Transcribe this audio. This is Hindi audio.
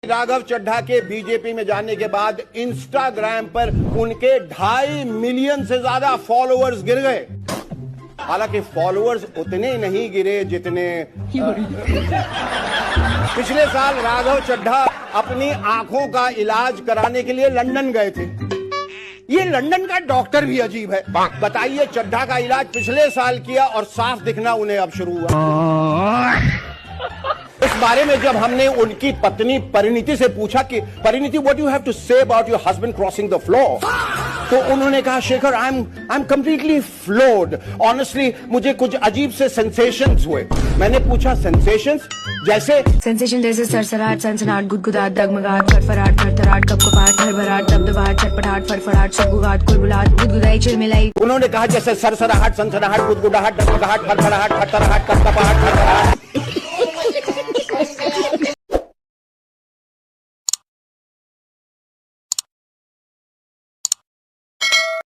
राघव चड्ढा के बीजेपी में जाने के बाद इंस्टाग्राम पर उनके 2.5 मिलियन से ज्यादा फॉलोअर्स गिर गए। हालांकि फॉलोअर्स उतने नहीं गिरे जितने पिछले साल राघव चड्ढा अपनी आंखों का इलाज कराने के लिए लंदन गए थे। ये लंदन का डॉक्टर भी अजीब है। बताइए, चड्ढा का इलाज पिछले साल किया और साफ दिखना उन्हें अब शुरू हुआ। इस बारे में जब हमने उनकी पत्नी परिणीति से पूछा कि Parineeti, what you have to say about your husband crossing the floor, तो उन्होंने कहा, Shekhar, I am completely floored. Honestly मुझे कुछ अजीब से सेंसेशंस हुए। मैंने पूछा, सेंसेशंस जैसे? सेंसेशन जैसे सरसराहट, सनसनाहट, गुदगुदाहट, डगमगाहट, फरफराहट, थरथराहट, कपकपाहट, हड़बड़ाहट, दबदबाहट, चटपटाहट, फड़फड़ाहट, सुगबुगाहट, कुलबुलाहट, गुदगुदाई, चिलमिलाई। उन्होंने कहा जैसे सरसराहट, सनसनाहट, गुदगुदाहट, डगमगाहट, फरफराहट, थरथराहट, कपकपाहट, हड़बड़ाहट।